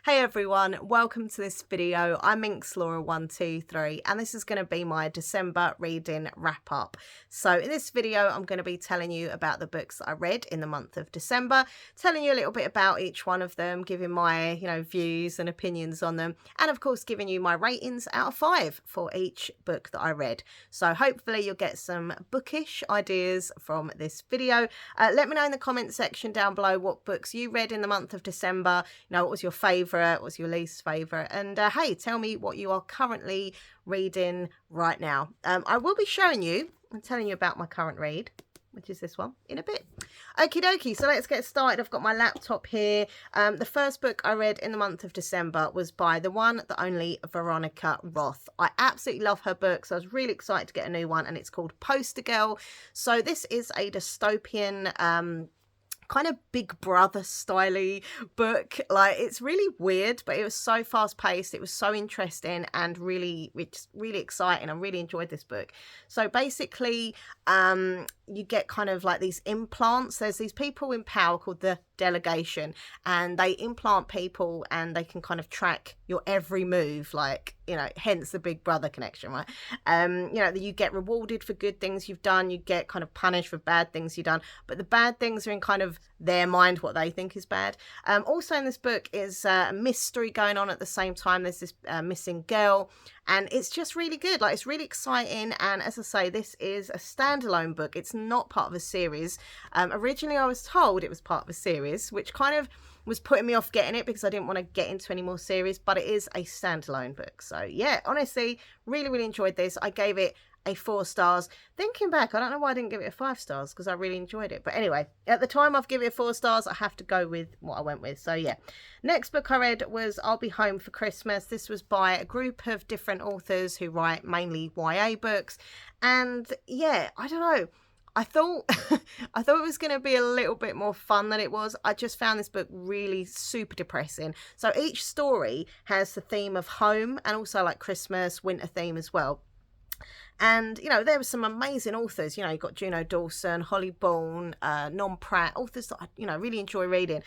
Hey everyone, welcome to this video. I'm Minxlaura123 and this is going to be my December reading wrap up. So in this video I'm going to be telling you about the books that I read in the month of December, telling you a little bit about each one of them, giving my views and opinions on them, and of course giving you my ratings out of 5 for each book that I read. So hopefully you'll get some bookish ideas from this video. Let me know in the comment section down below what books you read in the month of December. What was your favourite, what was your least favourite, and hey, tell me what you are currently reading right now. I will be showing you and telling you about my current read, which is this one, in a bit. Okie dokie, so let's get started. I've got my laptop here. The first book I read in the month of December was by the one, the only Veronica Roth. I absolutely love her books. I was really excited to get a new one, and it's called Poster Girl. So this is a dystopian kind of Big Brother styly book. Like, it's really weird, but it was so fast paced, it was so interesting and really exciting. I really enjoyed this book. So basically you get kind of like these implants. There's these people in power called the Delegation, and they implant people and they can kind of track your every move, like, hence the Big Brother connection, right? You get rewarded for good things you've done, you get kind of punished for bad things you've done, but the bad things are in kind of their mind, what they think is bad. Also in this book is a mystery going on at the same time. There's this missing girl, and it's just really good. Like, it's really exciting, and as I say, this is a standalone book. It's not part of a series. Originally I was told it was part of a series, which kind of was putting me off getting it because I didn't want to get into any more series, but it is a standalone book. So yeah, honestly, really enjoyed this. I gave it a 4 stars. Thinking back, I don't know why I didn't give it a 5 stars, because I really enjoyed it. But anyway, at the time I've given it 4 stars. I have to go with what I went with. So yeah, next book I read was I'll Be Home for Christmas. This was by a group of different authors who write mainly YA books, and yeah, I don't know, I thought it was going to be a little bit more fun than it was. I just found this book really super depressing. So each story has the theme of home and also like Christmas, winter theme as well. And, there were some amazing authors. You've got Juno Dawson, Holly Bourne, Non Pratt, authors that I, really enjoy reading.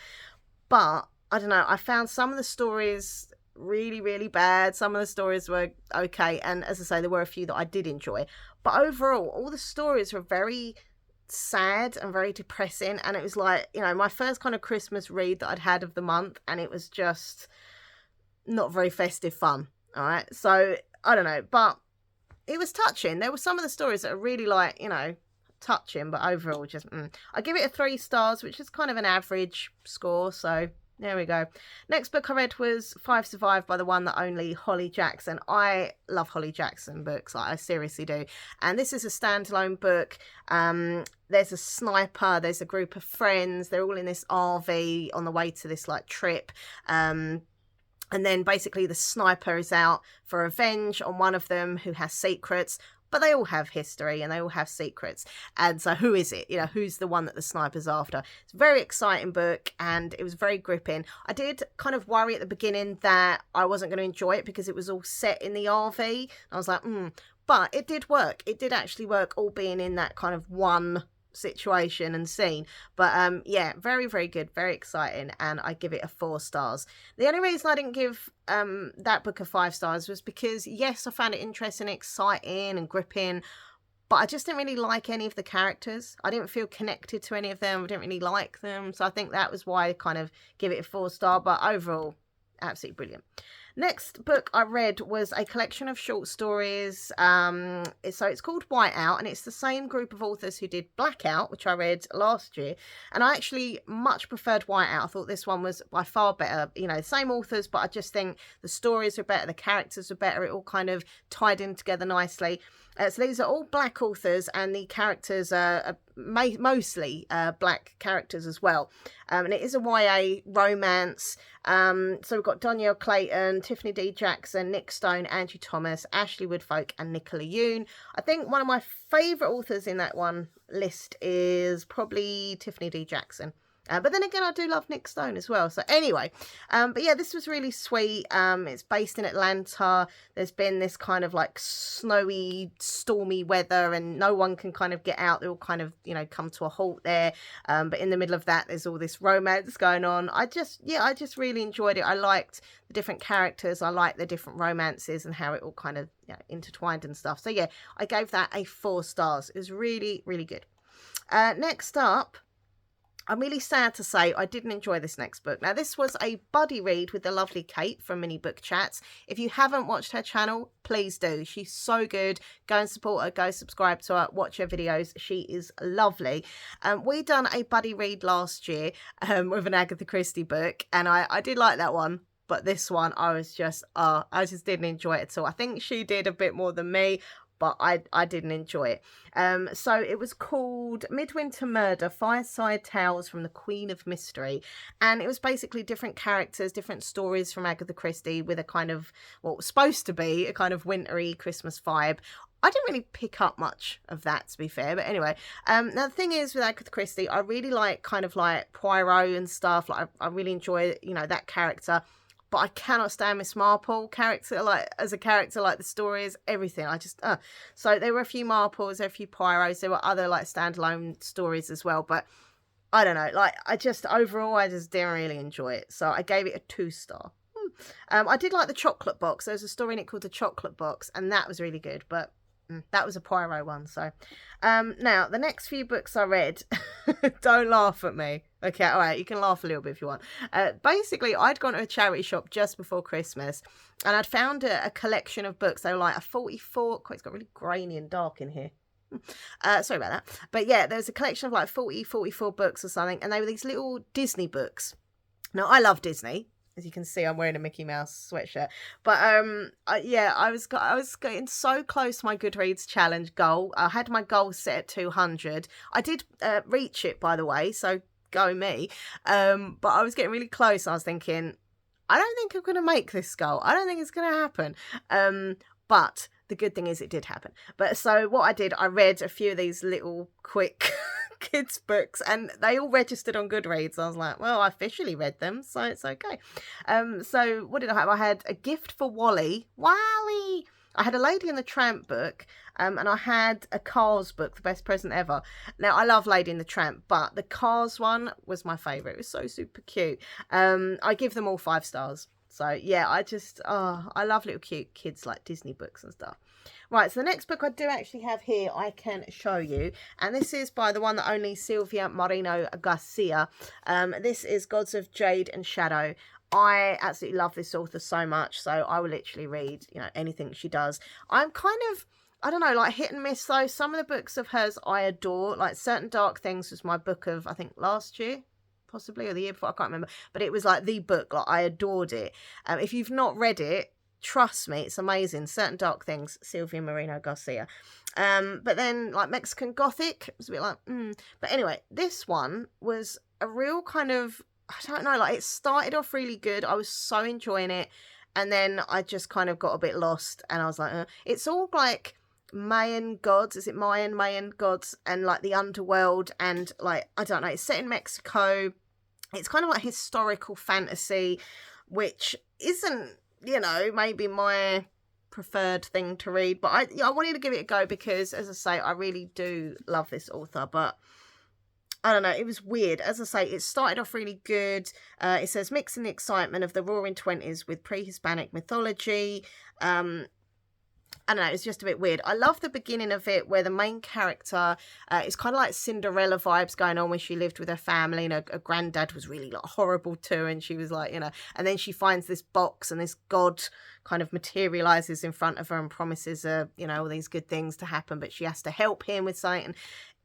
But, I don't know, I found some of the stories really bad. Some of the stories were okay. And as I say, there were a few that I did enjoy. But overall, all the stories were very sad and very depressing. And it was like, my first kind of Christmas read that I'd had of the month. And it was just not very festive fun. All right. So, I don't know. But it was touching. There were some of the stories that are really like, touching, but overall just, I give it a 3 stars, which is kind of an average score. So there we go. Next book I read was 5 Survive by the one, the only Holly Jackson. I love Holly Jackson books. Like, I seriously do. And this is a standalone book. There's a sniper. There's a group of friends. They're all in this RV on the way to this like trip. And then basically the sniper is out for revenge on one of them who has secrets, but they all have history and they all have secrets. And so who is it? Who's the one that the sniper's after? It's a very exciting book and it was very gripping. I did kind of worry at the beginning that I wasn't going to enjoy it because it was all set in the RV. I was like, but it did work. It did actually work, all being in that kind of one situation and scene. But yeah, very good, very exciting, and I give it a 4 stars. The only reason I didn't give that book a 5 stars was because, yes, I found it interesting, exciting and gripping, but I just didn't really like any of the characters. I didn't feel connected to any of them. I didn't really like them, so I think that was why I kind of give it a 4 star. But overall, absolutely brilliant. Next book I read was a collection of short stories. So it's called Whiteout, and it's the same group of authors who did Blackout, which I read last year. And I actually much preferred Whiteout. I thought this one was by far better. Same authors, but I just think the stories are better, the characters are better. It all kind of tied in together nicely. So these are all black authors, and the characters are mostly black characters as well. And it is a YA romance. So we've got Danielle Clayton, Tiffany D. Jackson, Nick Stone, Angie Thomas, Ashley Woodfolk, and Nicola Yoon. I think one of my favourite authors in that one list is probably Tiffany D. Jackson. But then again, I do love Nick Stone as well. So anyway, but yeah, this was really sweet. It's based in Atlanta. There's been this kind of like snowy, stormy weather, and no one can kind of get out. They all kind of, you know, come to a halt there. But in the middle of that, there's all this romance going on. I just really enjoyed it. I liked the different characters. I liked the different romances and how it all kind of, you know, intertwined and stuff. So yeah, I gave that a 4 stars. It was really, really good. Next up, I'm really sad to say I didn't enjoy this next book. Now, this was a buddy read with the lovely Kate from Mini Book Chats. If you haven't watched her channel, please do. She's so good. Go and support her. Go subscribe to her. Watch her videos. She is lovely. We done a buddy read last year with an Agatha Christie book, and I did like that one. But this one, I just didn't enjoy it at all. I think she did a bit more than me, but I didn't enjoy it. So it was called Midwinter Murder, Fireside Tales from the Queen of Mystery. And it was basically different characters, different stories from Agatha Christie with a kind of, what was supposed to be a kind of wintry Christmas vibe. I didn't really pick up much of that, to be fair. But anyway, now the thing is with Agatha Christie, I really like kind of like Poirot and stuff. Like I really enjoy, you know, that character. But I cannot stand Miss Marple character, like as a character, like the stories, everything. I just, So there were a few Marples, there were a few Poirots, there were other like standalone stories as well. But I don't know, like overall, I just didn't really enjoy it. So I gave it a 2 star. I did like the chocolate box. There was a story in it called The Chocolate Box, and that was really good. But that was a Poirot one. So now the next few books I read, don't laugh at me. Okay, all right, you can laugh a little bit if you want. Basically, I'd gone to a charity shop just before Christmas, and I'd found a collection of books. They were like a 44, it's got really grainy and dark in here. Sorry about that. But yeah, there was a collection of like 44 books or something, and they were these little Disney books. Now, I love Disney. As you can see, I'm wearing a Mickey Mouse sweatshirt. But yeah, I was getting so close to my Goodreads challenge goal. I had my goal set at 200. I did reach it, by the way, so go me. But I was getting really close. I was thinking, I don't think I'm going to make this goal. I don't think it's going to happen. But the good thing is it did happen. But so what I did, I read a few of these little quick kids books, and they all registered on Goodreads. I was like, well, I officially read them, so it's okay. So what did I have? I had A Gift for Wally. I had a Lady and the Tramp book, and I had a Cars book, The Best Present Ever. Now, I love Lady and the Tramp, but the Cars one was my favourite. It was so super cute. I give them all 5 stars. So yeah, I love little cute kids like Disney books and stuff. Right, so the next book I do actually have here, I can show you. And this is by the one that only Silvia Moreno Garcia. This is Gods of Jade and Shadow. I absolutely love this author so much, so I will literally read, you know, anything she does. I'm kind of, I don't know, like hit and miss though. Some of the books of hers I adore. Like Certain Dark Things was my book of, I think, last year. Possibly, or the year before, I can't remember. But it was like the book, like I adored it. If you've not read it, trust me, it's amazing. Certain Dark Things, Silvia Moreno Garcia. But then like Mexican Gothic, it was a bit like, But anyway, this one was a real kind of, I don't know, like it started off really good. I was so enjoying it. And then I just kind of got a bit lost. And I was like, it's all like Mayan gods. Is it Mayan gods? And like the underworld. And like, I don't know, it's set in Mexico. It's kind of like historical fantasy, which isn't, you know, maybe my preferred thing to read. But I wanted to give it a go because, as I say, I really do love this author. But I don't know, it was weird. As I say, it started off really good. It says, mixing the excitement of the Roaring Twenties with pre-Hispanic mythology. I don't know, it's just a bit weird. I love the beginning of it where the main character, it's kind of like Cinderella vibes going on when she lived with her family and her granddad was really like horrible to her, and she was like, you know, and then she finds this box and this god kind of materializes in front of her and promises her, you know, all these good things to happen, but she has to help him with something. And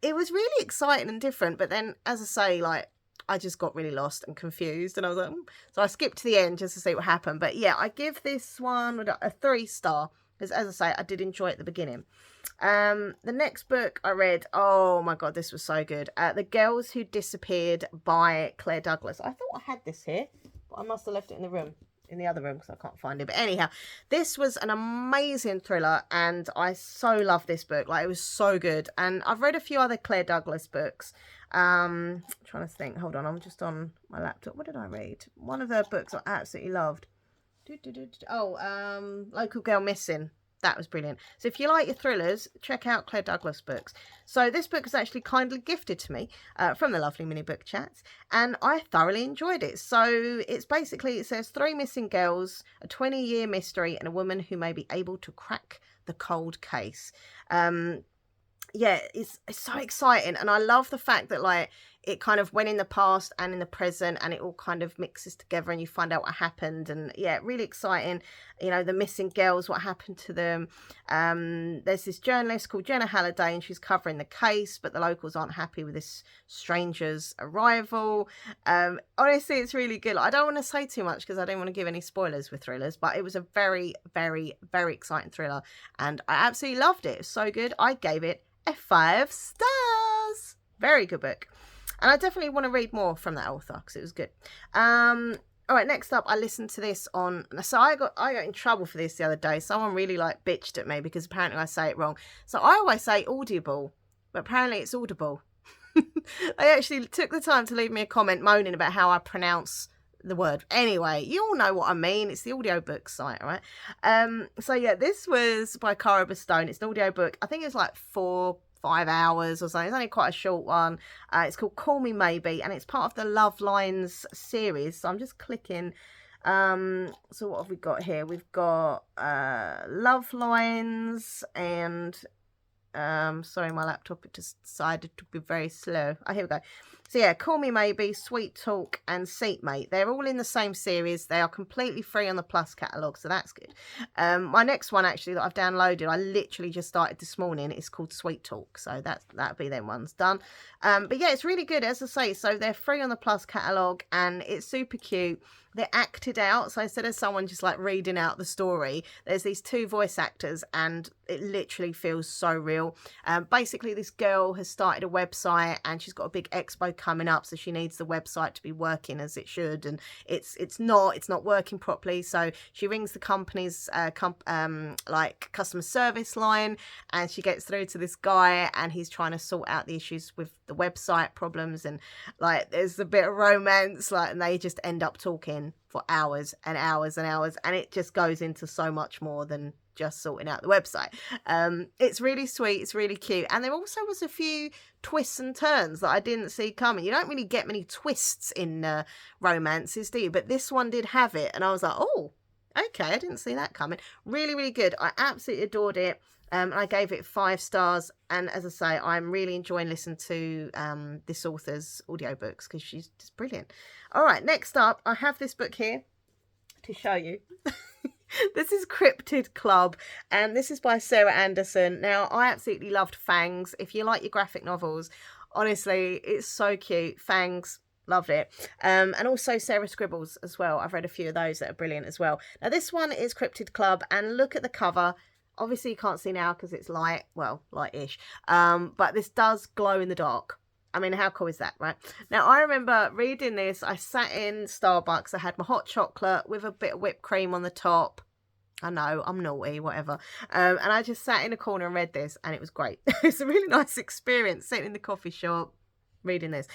it was really exciting and different, but then, as I say, like, I just got really lost and confused, and I was like, so I skipped to the end just to see what happened. But yeah, I give this one a 3 star. Because, as I say, I did enjoy it at the beginning. The next book I read, oh my God, this was so good. The Girls Who Disappeared by Claire Douglas. I thought I had this here, but I must have left it in the other room because I can't find it. But anyhow, this was an amazing thriller, and I so love this book. Like, it was so good. And I've read a few other Claire Douglas books, Trying to think. Hold on, I'm just on my laptop. What did I read? One of their books I absolutely loved. Local Girl Missing. That was brilliant. So if you like your thrillers, check out Claire Douglas books. So this book was actually kindly gifted to me from the lovely Mini Book Chats, and I thoroughly enjoyed it. So it's basically, it says 3 missing girls, a 20-year mystery, and a woman who may be able to crack the cold case. Yeah, it's so exciting, and I love the fact that like it kind of went in the past and in the present, and it all kind of mixes together, and you find out what happened. And yeah, really exciting. You know, the missing girls, what happened to them. There's this journalist called Jenna Halliday, and she's covering the case, but the locals aren't happy with this stranger's arrival. Honestly, it's really good. Like, I don't want to say too much because I don't want to give any spoilers with thrillers, but it was a very, very, very exciting thriller, and I absolutely loved it. It was so good. I gave it a 5 stars. Very good book, and I definitely want to read more from that author because it was good. All right, next up, I listened to this on, so I got in trouble for this the other day. Someone really like bitched at me because apparently I say it wrong. So I always say audible, but apparently it's audible. They actually took the time to leave me a comment moaning about how I pronounce the word. Anyway, you all know what I mean. It's the audiobook site, right? So yeah, this was by Cara Stone. It's an audiobook. I think it's like 4-5 hours or something. It's only quite a short one. It's called Call Me Maybe, and it's part of the Love Lines series. So I'm just clicking. So what have we got here? We've got Love Lines and sorry, my laptop, it just decided to be very slow. Oh, here we go. So yeah, Call Me Maybe, Sweet Talk, and Seatmate. They're all in the same series. They are completely free on the Plus catalogue, so that's good. My next one, actually, that I've downloaded, I literally just started this morning. It's called Sweet Talk, so that'll be them ones done. But yeah, it's really good, as I say. So they're free on the Plus catalogue, and it's super cute. They're acted out, so instead of someone just like reading out the story, there's these 2 voice actors, and it literally feels so real. Basically, this girl has started a website, and she's got a big expo coming up, so she needs the website to be working as it should, and it's not working properly. So she rings the company's like customer service line, and she gets through to this guy, and he's trying to sort out the issues with the website problems, and like there's a bit of romance, like, and they just end up talking for hours and hours and hours, and it just goes into so much more than just sorting out the website. It's really sweet, it's really cute, and there also was a few twists and turns that I didn't see coming. You don't really get many twists in romances, do you? But this one did have it, and I was like, oh, okay, I didn't see that coming. Really, really good. I absolutely adored it. I gave it 5 stars, and as I say, I'm really enjoying listening to this author's audiobooks because she's just brilliant. All right, next up, I have this book here to show you. This is Cryptid Club, and this is by Sarah Anderson. Now, I absolutely loved Fangs. If you like your graphic novels, honestly, it's so cute. Fangs, loved it. And also Sarah Scribbles as well. I've read a few of those that are brilliant as well. Now, this one is Cryptid Club, and look at the cover. Obviously, you can't see now because it's light, well, light-ish. But this does glow in the dark. I mean, how cool is that, right? Now, I remember reading this. I sat in Starbucks. I had my hot chocolate with a bit of whipped cream on the top. I know, I'm naughty, whatever. And I just sat in a corner and read this, and it was great. It's a really nice experience, sitting in the coffee shop, reading this.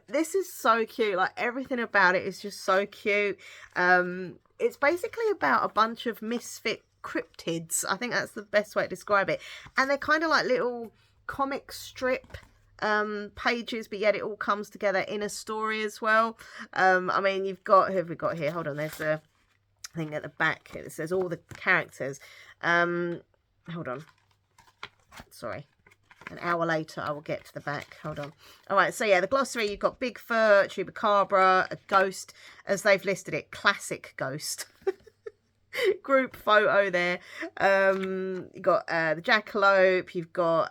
This is so cute. Like, everything about it is just so cute. It's basically about a bunch of misfit cryptids. I think that's the best way to describe it. And they're kind of like little comic strip pages, but yet it all comes together in a story as well. I mean, you've got, who have we got here? Hold on, there's a thing at the back. It says all the characters. Hold on. Sorry. An hour later, I will get to the back. Hold on. All right, so yeah, the glossary, you've got Bigfoot, Chupacabra, a ghost, as they've listed it, classic ghost. Group photo there. You've got the jackalope, you've got,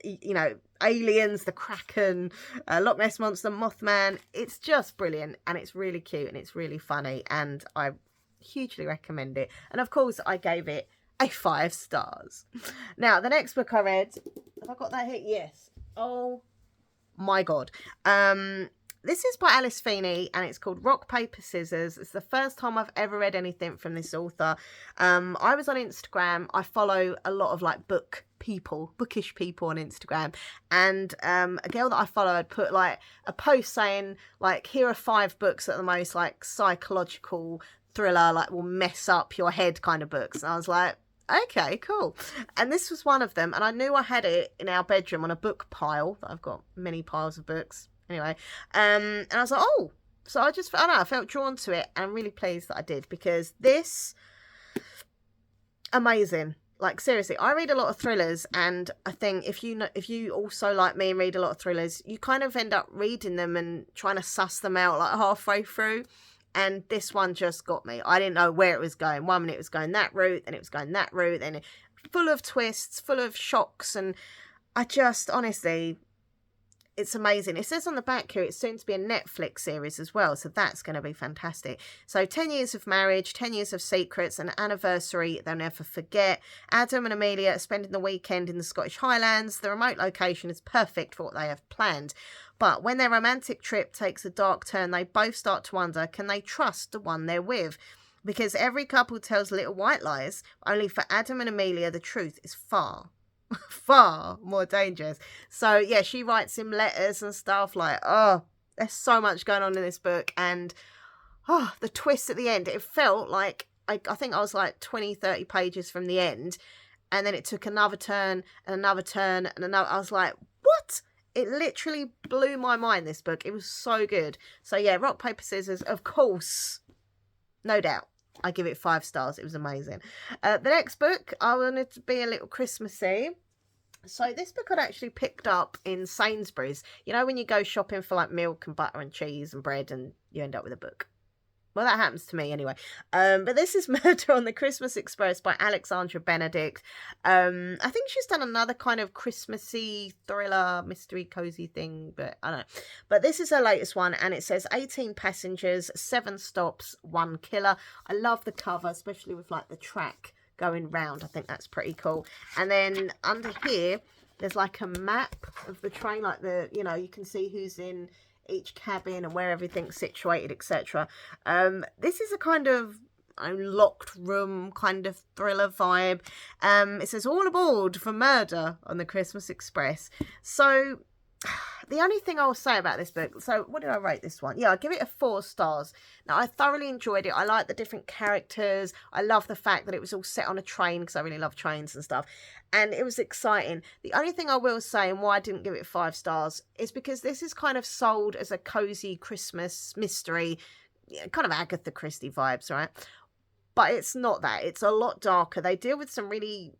you know, aliens, the Kraken, Loch Ness Monster, Mothman. It's just brilliant, and it's really cute, and it's really funny, and I hugely recommend it. And of course, I gave it a 5 stars. Now, the next book I read, have I got that here? Yes. Oh my God. this is by Alice Feeney, and it's called Rock, Paper, Scissors. It's the first time I've ever read anything from this author. I was on Instagram. I follow a lot of like bookish people on Instagram, and a girl that I follow had put like a post saying like, here are 5 books that are the most like psychological thriller, like will mess up your head kind of books. And I was like, okay, cool. And this was one of them, and I knew I had it in our bedroom on a book pile. I've got many piles of books anyway, and I was like, oh, so I don't know, I felt drawn to it, and I'm really pleased that I did, because this, amazing. Like, seriously, I read a lot of thrillers, and I think if you also like me and read a lot of thrillers, you kind of end up reading them and trying to suss them out like halfway through. And this one just got me. I didn't know where it was going. 1 minute it was going that route, and it was going that route, and full of twists, full of shocks, and I just, honestly, it's amazing. It says on the back here it's soon to be a Netflix series as well, so that's going to be fantastic. So 10 years of marriage, 10 years of secrets, an anniversary they'll never forget. Adam and Amelia are spending the weekend in the Scottish Highlands. The remote location is perfect for what they have planned. But when their romantic trip takes a dark turn, they both start to wonder, can they trust the one they're with? Because every couple tells little white lies, only for Adam and Amelia the truth is far more dangerous. So yeah, she writes him letters and stuff like, oh, there's so much going on in this book, and the twist at the end, it felt like I think I was like 20-30 pages from the end, and then it took another turn and another turn and another. I was like, what? It literally blew my mind, this book. It was so good. So yeah, Rock, Paper, Scissors, of course, no doubt. I give it 5 stars. It was amazing. The next book, I wanted to be a little Christmassy. So this book I'd actually picked up in Sainsbury's. You know when you go shopping for like milk and butter and cheese and bread and you end up with a book? Well, that happens to me anyway. But this is Murder on the Christmas Express by Alexandra Benedict. I think she's done another kind of Christmassy thriller, mystery, cozy thing, but I don't know. But this is her latest one, and it says 18 passengers, 7 stops, 1 killer. I love the cover, especially with like the track going round. I think that's pretty cool. And then under here, there's like a map of the train, like you can see who's in each cabin and where everything's situated, etc. This is a kind of locked room kind of thriller vibe. It says all aboard for Murder on the Christmas Express. So the only thing I'll say about this book, so what did I rate this one? Yeah, I give it a 4 stars. Now, I thoroughly enjoyed it. I like the different characters. I love the fact that it was all set on a train, because I really love trains and stuff. And it was exciting. The only thing I will say, and why I didn't give it 5 stars, is because this is kind of sold as a cozy Christmas mystery, kind of Agatha Christie vibes, right? But it's not that. It's a lot darker. They deal with some really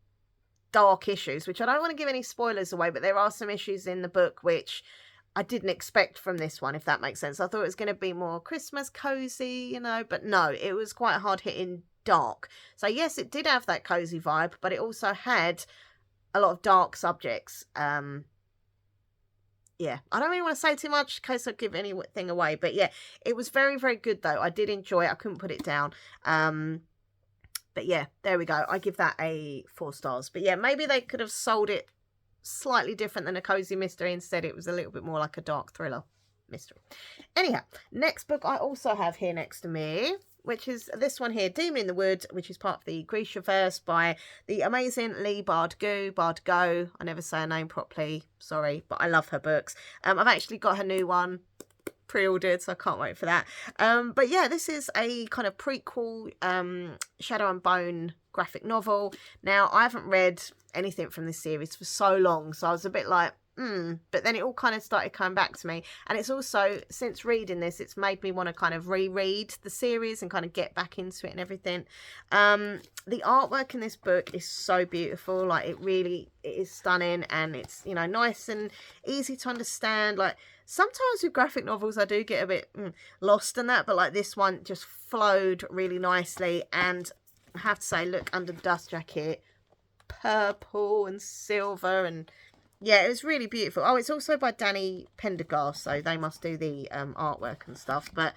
dark issues, which I don't want to give any spoilers away, but there are some issues in the book which I didn't expect from this one, if that makes sense. I thought it was going to be more Christmas cozy, but no, it was quite hard hitting dark. So yes, it did have that cozy vibe, but it also had a lot of dark subjects. Yeah, I don't really want to say too much in case I give anything away, but yeah, it was very, very good though. I did enjoy it. I couldn't put it down. But yeah, there we go. I give that a 4 stars. But yeah, maybe they could have sold it slightly different than a cozy mystery. Instead, it was a little bit more like a dark thriller mystery. Anyhow, next book I also have here next to me, which is this one here, Demon in the Wood, which is part of the Grishaverse by the amazing Leigh Bardugo. I never say her name properly, sorry, but I love her books. I've actually got her new one pre-ordered, so I can't wait for that. But yeah, this is a kind of prequel Shadow and Bone graphic novel. Now, I haven't read anything from this series for so long, so I was a bit like, but then it all kind of started coming back to me. And it's also, since reading this, it's made me want to kind of reread the series and kind of get back into it and everything. The artwork in this book is so beautiful. Like, it is stunning, and it's, nice and easy to understand. Like, sometimes with graphic novels, I do get a bit lost in that, but like this one just flowed really nicely. And I have to say, look, under the dust jacket, purple and silver, and yeah, it was really beautiful. Oh, it's also by Danny Pendergast, so they must do the artwork and stuff. But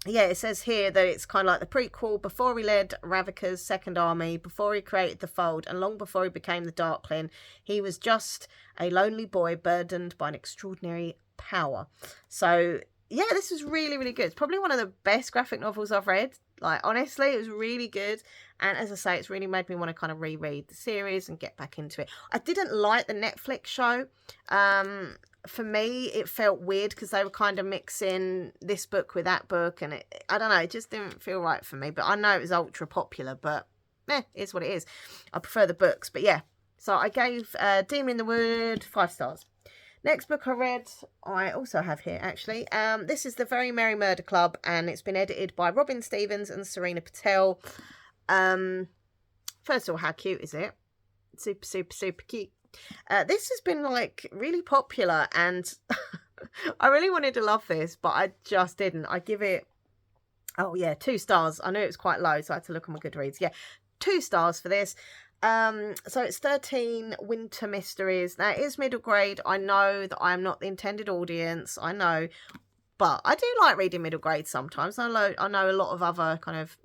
yeah, it says here that it's kind of like the prequel, before he led Ravika's second army, before he created the Fold, and long before he became the Darkling. He was just a lonely boy burdened by an extraordinary power. So yeah, this was really, really good. It's probably one of the best graphic novels I've read. Like, honestly, it was really good. And as I say, it's really made me want to kind of reread the series and get back into it. I didn't like the Netflix show. For me, it felt weird because they were kind of mixing this book with that book. And I don't know, it just didn't feel right for me. But I know it was ultra popular, but it's what it is. I prefer the books. But yeah, so I gave Demon in the Wood 5 stars. Next book I read, I also have here actually. This is The Very Merry Murder Club, and it's been edited by Robin Stevens and Serena Patel. First of all, how cute is it? Super, super, super cute. This has been like really popular, and I really wanted to love this, but I just didn't. I give it, 2 stars. I knew it was quite low, so I had to look on my Goodreads. Yeah, 2 stars for this. So it's 13 winter mysteries. Now, it is middle grade. I know that I'm not the intended audience. I know. But I do like reading middle grade sometimes. I know a lot of other kind of,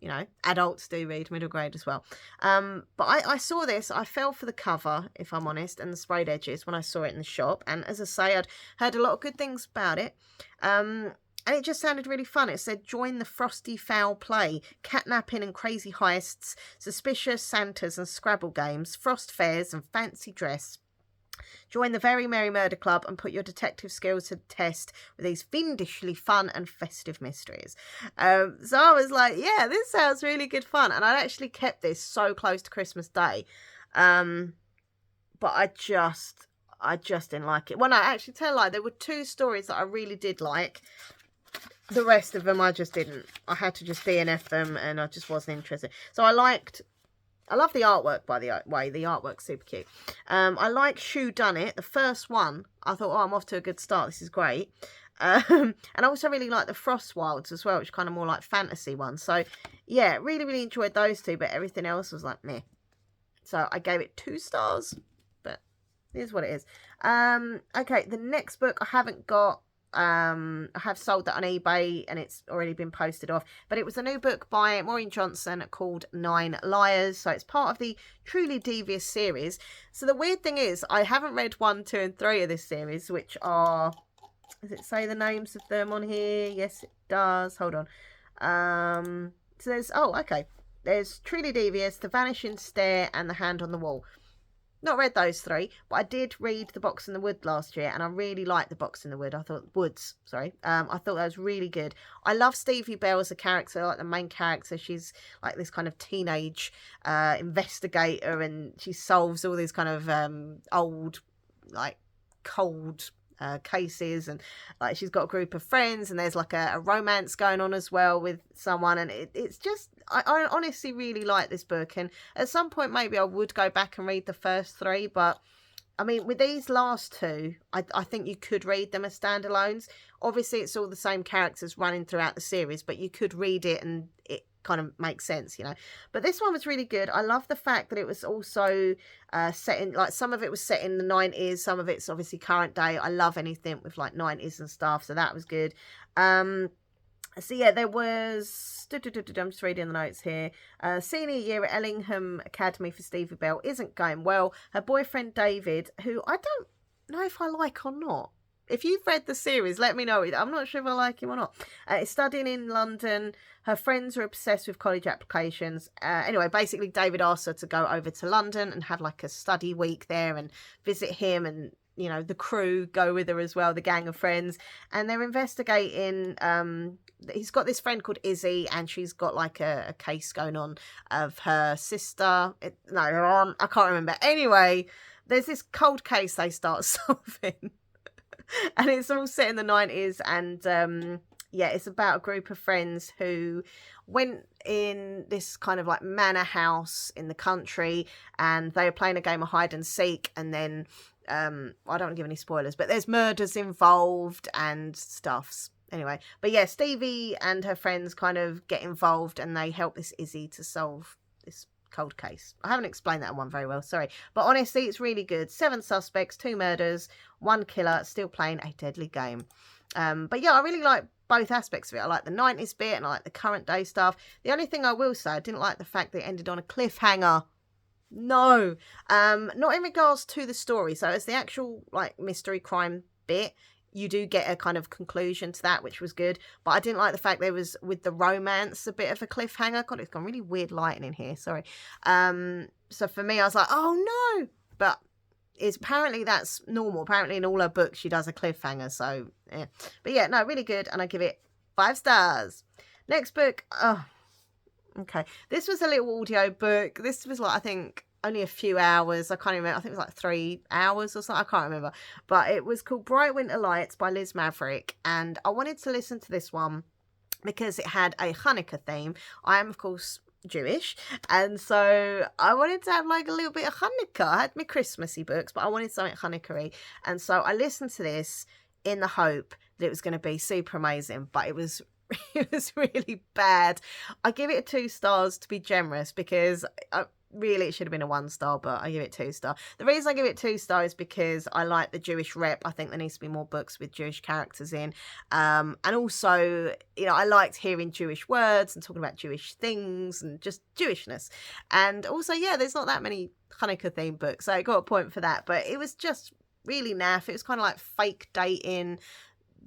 adults do read middle grade as well. But I saw this. I fell for the cover, if I'm honest, and the sprayed edges when I saw it in the shop. And as I say, I'd heard a lot of good things about it. And it just sounded really fun. It said, join the frosty foul play, catnapping and crazy heists, suspicious Santas and Scrabble games, frost fairs and fancy dress. Join the Very Merry Murder Club and put your detective skills to the test with these fiendishly fun and festive mysteries. So I was like, yeah, this sounds really good fun. And I actually kept this so close to Christmas Day. But I just didn't like it. Well, no, actually, tell a lie. There were 2 stories that I really did like. The rest of them I just didn't. I had to just DNF them, and I just wasn't interested. So I love the artwork, by the way. The artwork's super cute. I like Shoe Done It. The first one, I thought, I'm off to a good start. This is great. And I also really like the Frost Wilds as well, which is kind of more like fantasy one. So yeah, really, really enjoyed those 2, but everything else was like meh. So I gave it 2 stars, but it is what it is. Okay, the next book I haven't got. I have sold that on eBay and it's already been posted off, but it was a new book by Maureen Johnson called 9 Liars. So it's part of the Truly Devious series. So the weird thing is, I haven't read 1, 2 and 3 of this series, which are, does it say the names of them on here? Yes, it does. Hold on. So there's Truly Devious, The Vanishing Stair and The Hand on the Wall. Not read those 3, but I did read The Box in the Wood last year, and I really liked The Box in the Wood. I thought that was really good. I love Stevie Bell as a character, like the main character. She's like this kind of teenage investigator, and she solves all these kind of old, like cold cases, and like she's got a group of friends, and there's like a romance going on as well with someone, and it's just I honestly really like this book, and at some point maybe I would go back and read the first 3, but I mean with these last 2 I think you could read them as standalones. Obviously it's all the same characters running throughout the series, but you could read it and it kind of makes sense, but this one was really good. I love the fact that it was also set in, like, some of it was set in the 90s, some of it's obviously current day. I love anything with like 90s and stuff, so that was good. So yeah, there was, I'm just reading the notes here. Senior year at Ellingham Academy for Stevie Bell isn't going well. Her boyfriend David, who I don't know if I like or not. If you've read the series, let me know. I'm not sure if I like him or not. Is studying in London. Her friends are obsessed with college applications. Anyway, basically David asked her to go over to London and have like a study week there and visit him, and the crew go with her as well, the gang of friends, and they're investigating. He's got this friend called Izzy, and she's got like a case going on of her sister. I can't remember. Anyway, there's this cold case they start solving. And it's all set in the 90s, and it's about a group of friends who went in this kind of like manor house in the country, and they were playing a game of hide and seek, and then I don't want to give any spoilers, but there's murders involved and stuffs. Anyway, but yeah, Stevie and her friends kind of get involved, and they help this Izzy to solve this cold case. I haven't explained that one very well, sorry, but honestly it's really good. 7 suspects, 2 murders, 1 killer, still playing a deadly game. But yeah, I really like both aspects of it. I like the 90s bit and I like the current day stuff. The only thing I will say, I didn't like the fact that it ended on a cliffhanger. No, not in regards to the story. So as the actual like mystery crime bit, you do get a kind of conclusion to that, which was good. But I didn't like the fact there was, with the romance, a bit of a cliffhanger. God, it's gone really weird lighting in here. Sorry. So for me, I was like, oh no. But apparently that's normal. Apparently in all her books, she does a cliffhanger. So, yeah. But yeah, no, really good. And I give it 5 stars. Next book. Oh, okay. This was a little audio book. This was like, I think, only a few hours. I can't remember. I think it was like 3 hours or something. I can't remember. But it was called Bright Winter Lights by Liz Maverick. And I wanted to listen to this one because it had a Hanukkah theme. I am, of course, Jewish, and so I wanted to have like a little bit of Hanukkah. I had my Christmassy books, but I wanted something Hanukkah-y, and so I listened to this in the hope that it was going to be super amazing, but it was really bad. I give it 2 stars to be generous, because really it should have been a 1 star, but I give it 2 stars. The reason I give it 2 stars is because I like the Jewish rep. I think there needs to be more books with Jewish characters in, and also, you know, I liked hearing Jewish words and talking about Jewish things and just Jewishness. And also, yeah, there's not that many Hanukkah themed books, so I got a point for that. But it was just really naff. It was kind of like fake dating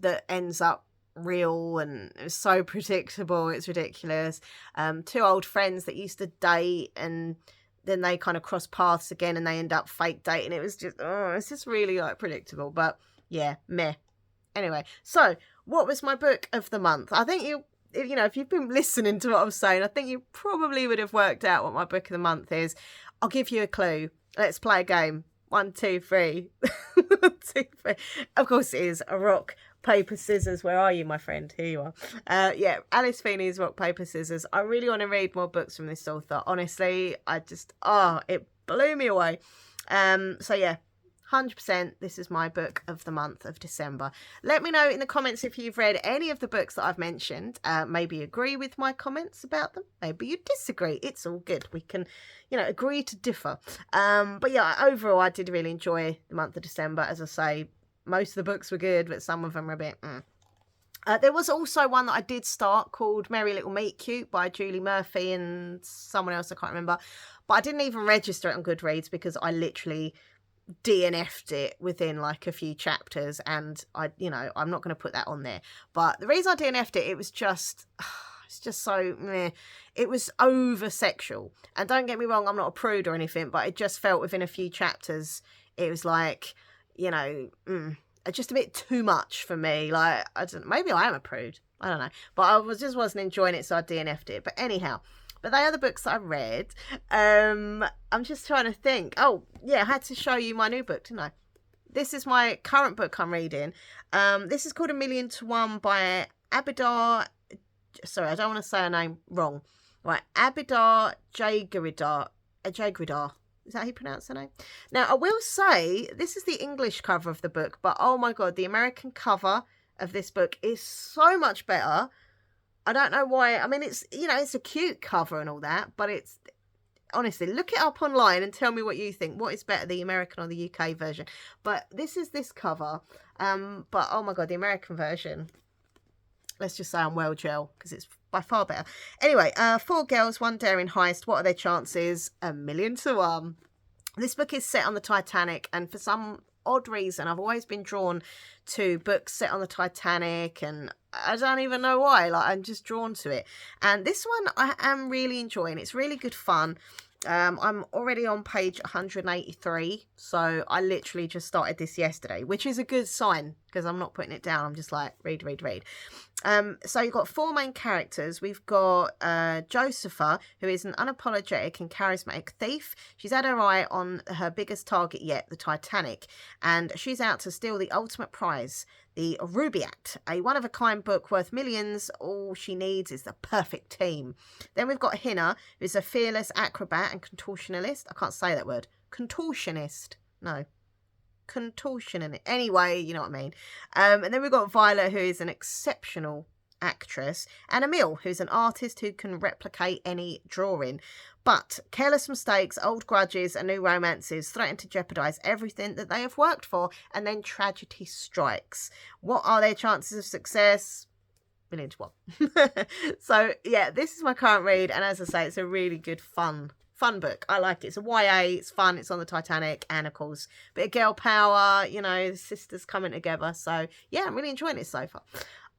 that ends up real, and it was so predictable. It's ridiculous. 2 old friends that used to date, and then they kind of cross paths again and they end up fake dating. It was just, it's just really like predictable. But yeah, meh. Anyway, so what was my book of the month? I think if you've been listening to what I was saying, I think you probably would have worked out what my book of the month is. I'll give you a clue. Let's play a game. 1, 2, 3. 1, 2, 3. Of course it is a rock, paper, scissors. Where are you, my friend? Here you are. Yeah, Alice Feeney's Rock, Paper, Scissors. I really want to read more books from this author. Honestly, it blew me away. So yeah, 100%, this is my book of the month of December. Let me know in the comments if you've read any of the books that I've mentioned. Maybe agree with my comments about them. Maybe you disagree. It's all good. We can, agree to differ. But yeah, overall, I did really enjoy the month of December. As I say, most of the books were good, but some of them were a bit... There was also one that I did start called Merry Little Meet Cute by Julie Murphy and someone else, I can't remember. But I didn't even register it on Goodreads because I literally DNF'd it within like a few chapters, and I'm not going to put that on there. But the reason I DNF'd it, it was just... It's just so meh. It was over sexual. And don't get me wrong, I'm not a prude or anything, but it just felt within a few chapters, it was like, just a bit too much for me. Like, I don't know, maybe I am a prude. I don't know. But I just wasn't enjoying it, so I DNF'd it. But anyhow, but they are the books that I read. I'm just trying to think. Oh, yeah, I had to show you my new book, didn't I? This is my current book I'm reading. This is called A Million to One by Abidar. Sorry, I don't want to say her name wrong. Right, Abidar Jagridar. Jagridar. Is that how you pronounce her name? Now, I will say, this is the English cover of the book, but oh my God, the American cover of this book is so much better. I don't know why. I mean, it's, it's a cute cover and all that, but it's, honestly, look it up online and tell me what you think. What is better, the American or the UK version? But this is this cover. But oh my God, the American version. Let's just say I'm well gel because it's by far better. Anyway, 4 girls, 1 daring heist. What are their chances? 1,000,000 to 1. This book is set on the Titanic, and for some odd reason, I've always been drawn to books set on the Titanic, and I don't even know why. Like, I'm just drawn to it. And this one I am really enjoying. It's really good fun. I'm already on page 183, so I literally just started this yesterday, which is a good sign because I'm not putting it down. I'm just like, read. So you've got 4 main characters. We've got Josepha, who is an unapologetic and charismatic thief. She's had her eye on her biggest target yet, the Titanic, and she's out to steal the ultimate prize, the Rubaiyat, a one-of-a-kind book worth millions. All she needs is the perfect team. Then we've got Hina, who's a fearless acrobat and contortionist. I can't say that word. Contortionist. No. Contortionist. Anyway, you know what I mean. And then we've got Violet, who is an exceptional actress, and Emil, who's an artist who can replicate any drawing. But careless mistakes, old grudges and new romances threaten to jeopardise everything that they have worked for, and then tragedy strikes. What are their chances of success? 1,000,000 to 1. So yeah, this is my current read, and as I say, it's a really good fun fun book. I like it. It's a YA, it's fun, it's on the Titanic, and of course, a bit of girl power, you know, the sisters coming together. So yeah, I'm really enjoying it so far.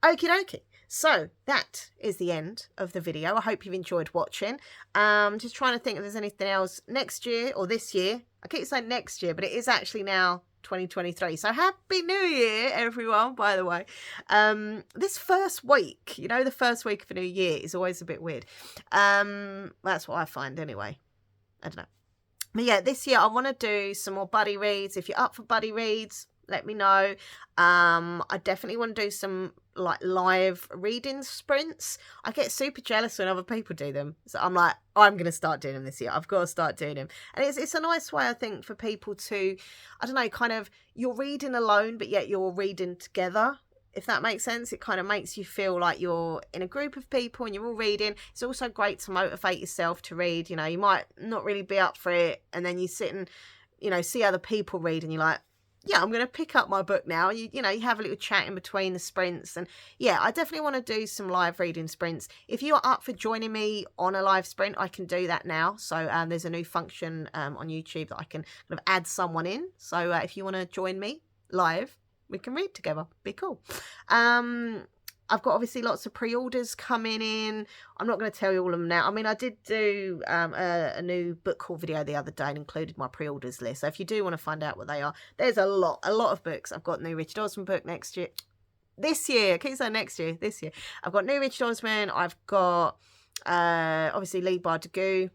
Okie dokie. So that is the end of the video. I hope you've enjoyed watching. Just trying to think if there's anything else next year or this year. I keep saying next year, but it is actually now 2023. So happy new year, everyone, by the way. This first week, you know, the first week of a new year is always a bit weird. That's what I find anyway. I don't know. But yeah, this year I want to do some more buddy reads. If you're up for buddy reads, let me know. I definitely want to do some like live reading sprints. I get super jealous when other people do them, so I'm like, I'm gonna start doing them this year. I've got to start doing them, and it's a nice way, I think, for people to, I don't know, kind of, you're reading alone but yet you're reading together, if that makes sense. It kind of makes you feel like you're in a group of people and you're all reading. It's also great to motivate yourself to read. You know, you might not really be up for it, and then you sit and, you know, see other people read and you're like, yeah, I'm going to pick up my book now. You know, you have a little chat in between the sprints. And yeah, I definitely want to do some live reading sprints. If you're up for joining me on a live sprint, I can do that now. So there's a new function on YouTube that I can kind of add someone in. So if you want to join me live, we can read together. Be cool. I've got obviously lots of pre-orders coming in. I'm not going to tell you all of them now. I mean, I did do a new book haul video the other day and included my pre-orders list. So if you do want to find out what they are, there's a lot of books. I've got new Richard Osman book next year. This year, I keep saying next year, this year. I've got new Richard Osman. I've got obviously Lee Bardugo.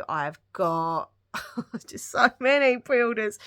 I've got just so many pre-orders.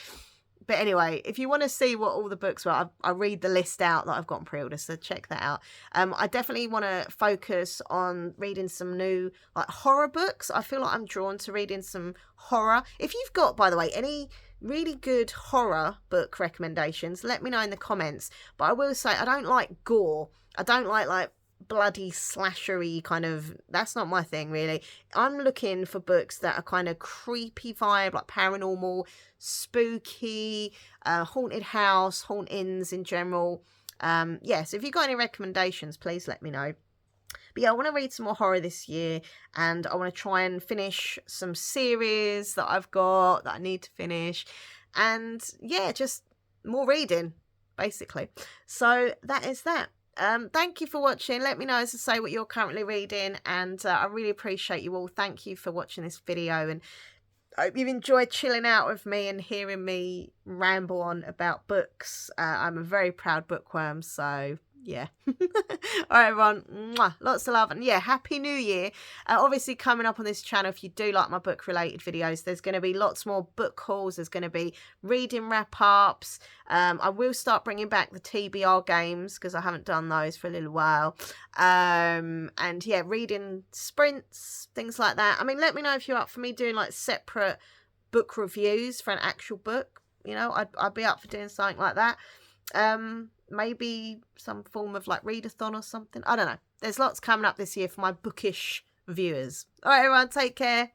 But anyway, if you want to see what all the books were, I read the list out that I've got on pre-order, so check that out. I definitely want to focus on reading some new like horror books. I feel like I'm drawn to reading some horror. If you've got, by the way, any really good horror book recommendations, let me know in the comments. But I will say I don't like gore. I don't like bloody slashery kind of, that's not my thing really. I'm looking for books that are kind of creepy vibe, like paranormal, spooky, haunted house, hauntings in general. Yes, if you've got any recommendations, please let me know. But yeah, I want to read some more horror this year, and I want to try and finish some series that I've got that I need to finish, and yeah, just more reading basically. So that is that. Thank you for watching. Let me know, as I say, what you're currently reading, and I really appreciate you all. Thank you for watching this video, and I hope you've enjoyed chilling out with me and hearing me ramble on about books. I'm a very proud bookworm, so yeah. All right, everyone. Mwah. Lots of love. And yeah, Happy New Year. Obviously, coming up on this channel, if you do like my book-related videos, there's going to be lots more book hauls. There's going to be reading wrap-ups. I will start bringing back the TBR games because I haven't done those for a little while. And yeah, reading sprints, things like that. I mean, let me know if you're up for me doing like separate book reviews for an actual book. You know, I'd be up for doing something like that. Maybe some form of like readathon or something. I don't know. There's lots coming up this year for my bookish viewers. All right, everyone, take care.